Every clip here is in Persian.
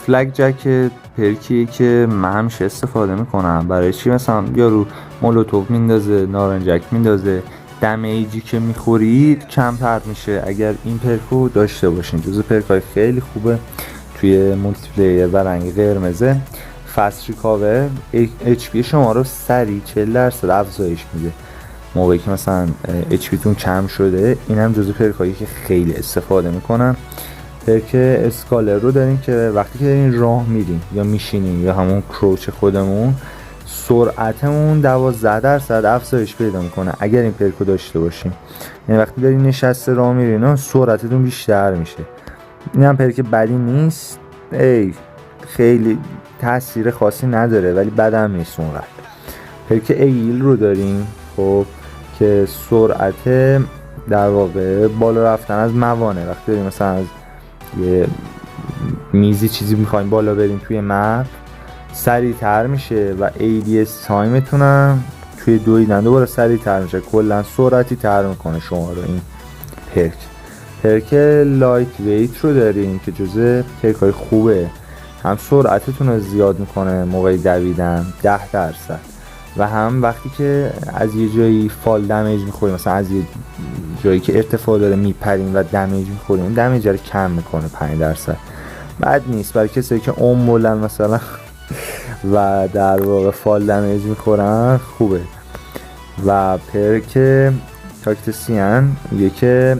فلگ جکت پرکیه که من همیشه استفاده میکنم. برای چی؟ مثلا یارو مولوتوف میندازه، نارنجک میندازه، دمیجی که میخورید کمتر میشه اگر این پرکو داشته باشین. جزو پرکای خیلی خوبه توی مولتی پلییر و رنگ قرمزه. فست ریکاور اچ پی شما رو سریع 40% افزایش میده موقعی که مثلا اچ پی تون کم شده. این هم جزو پرکایی که خیلی استفاده میکنن. پرک اسکالر رو داریم که وقتی که دارین راه میرین یا میشینین یا همون کروچ خودمون، سرعتمون 12% افزایش پیدا میکنه اگر این پرکو داشته باشین. یعنی وقتی دارین نشسته راه میرین سرعتتون بیشتر میشه. این هم پرک بدی نیست، خیلی تاثیر خاصی نداره ولی بدم نیست اونقدر. پرک ایل رو داریم خب که سرعت در واقع بالا رفتن از موانع، وقتی داریم مثلا از یه میزی چیزی میخوایم بالا بریم توی مپ سریع تر میشه و ADS تایمتون هم توی دویدن دوباره سریع تر میشه، کلا سرعتی تر میکنه شما رو. این پرک لایت ویت رو داریم که جزء پرکای خوبه، هم سرعتتون رو زیاد میکنه موقع دویدن 10% و هم وقتی که از یه جایی فال دمیج میخوریم، مثلا از یه جایی که ارتفاع داره میپریم و دمیج میخوریم، دمیج رو کم میکنه 5%. بد نیست برای کسایی که بلند مثلا و در واقع فال دمیج میخورن، خوبه. و پرک تاکتیسیان که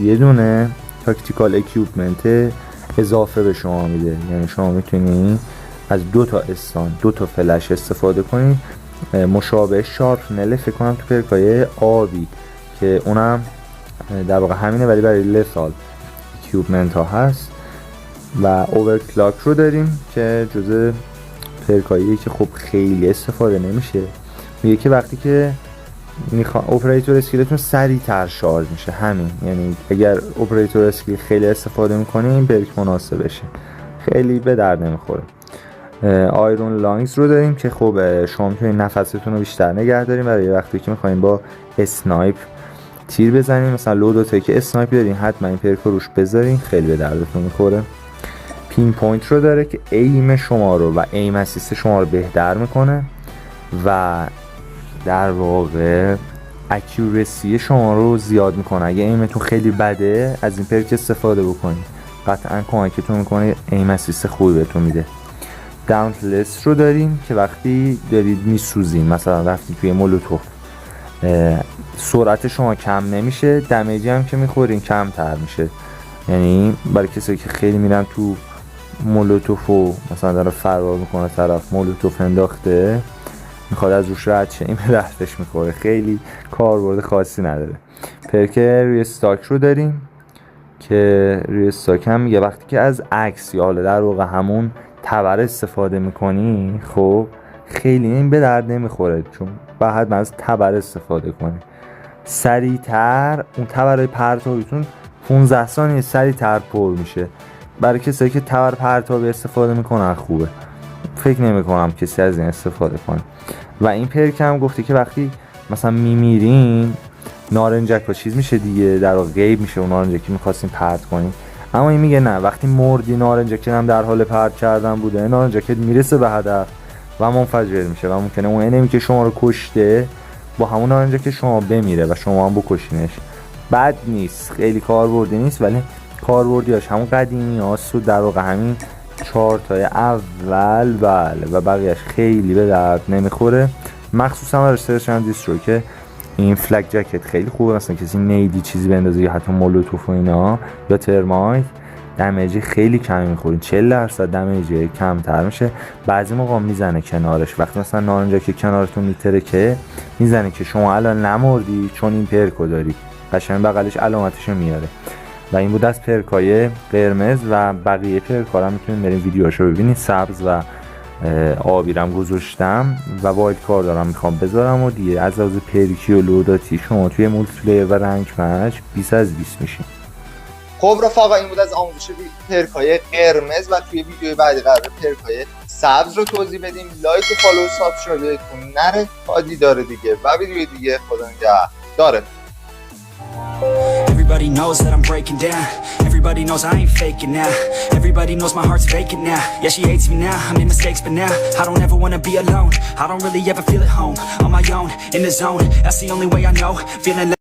یه دونه تاکتیکال اکیوپمنت اضافه به شما میده، یعنی شما میتونید از 2 تا استان 2 تا فلش استفاده کنید، مشابه شارپنل فکر کنم تو پرکای آبی که اونم در واقع همینه ولی برای لثال اکیوپمنت ها هست. و اوورکلاک رو داریم که جزء پرکاییه که خب خیلی استفاده نمیشه. میگه که وقتی که اپراتور اسکیلتون سریعتر شارژ میشه، همین. یعنی اگر اپراتور اسکیل خیلی استفاده میکنه این پرک مناسبشه، خیلی به درد نمیخوره. آیرون لانگز رو داریم که خب شما میتونید نفستون رو بیشتر نگه داریم برای وقتی که میخواین با اسنایپ تیر بزنین، مثلا لودو که اسنایپ دارین حتما این پرک رو روش بذارین، خیلی به دردتون میخوره. پین پوینت رو داره که ایم شما رو و ایم اسیست شما رو بهتر میکنه و در واقع اکیورسی شما رو زیاد میکنه. اگه ایمتون خیلی بده از این پرک استفاده بکنید، قطعا کمکتون میکنه، ایم اسیست خوبی بهتون میده. داونتلس رو داریم که وقتی دارید میسوزین، مثلا رفتید توی مولوتوف، سرعت شما کم نمیشه، دمیجی هم که میخورین کم تر میشه. یعنی برای کسایی که خیلی میرن تو مولوتوف و مثلا داره فرار میکنه طرف مولوتوف انداخته میخواد از روش رد شه، این به دردش میخوره، خیلی کاربرد خاصی نداره. پرک روی استاک رو داریم که روی استاک هم میگه وقتی که از عکس یا حالا در واقع همون تبر استفاده میکنی، خب خیلی این به درد نمیخوره چون باید از تبر استفاده کنی سریعتر. اون تبرهای پرتابیتون 15 ثانیه سریعتر پر میشه. برای کسایی که تبر پرتابی استفاده میکنن خوبه، فکر نمیکنم کسی از این استفاده کنه. و این پرک هم گفته که وقتی مثلا میمیرین نارنجک ها چیز میشه دیگه، در واقع غیب میشه اون نارنجکی میخواستین پرت کنین، اما این میگه نه، وقتی مردی نارنجکی هم در حال پرت کردن بوده، نارنجکی میرسه به هدف و منفجر میشه و ممکنه اون انمی که شما رو کشته با همون نارنجکی شما بمیره و شما هم بکشینش. بد نیست، خیلی کاربردی نیست ولی کاربردیاش همون قدیمی هاست و در واقع همین 4 تای اول بله و بقیهش خیلی به درد نمیخوره. مخصوصا برای سرچ اند دیستروی که این فلگ جکت خیلی خوبه، مثلا کسی نیدی چیزی بندازه یا حتی مولوتوف و اینا یا ترمایت دمیج خیلی کمی میخورین، 40% دمیج کمتر میشه. بعضی موقع میزنه کنارش، وقتی مثلا نارنجا که کنارتون میتره که میزنه که شما الان نمردی چون این پرکو داری، قشنگ بغلش علامتشو میاره. و این بود از پرکای قرمز و بقیه پرکا رو میتونید بریم ویدیوهاشو ببینید. سبز و آبیرم گذاشتم و وایلد کارت دارم میخوام بذارم و دیگه از لحاظ پرکی و لوداتی شما توی مولتی پلییر و رنگ مچ 20 از 20 میشین. خب رفقا این بود از آموزش پرکای قرمز و توی ویدیو بعدی قرار پرکای سبز رو توضیح بدیم. لایک و فالو و سابسکرایبتون نره تا دیدار دیگه و ویدیو دیگه. خدا نگهدار. Everybody knows that I'm breaking down. Everybody knows I ain't faking now. Everybody knows my heart's vacant now. Yeah, she hates me now, I made mistakes but now I don't ever wanna be alone. I don't really ever feel at home. On my own, in the zone, that's the only way I know. Feeling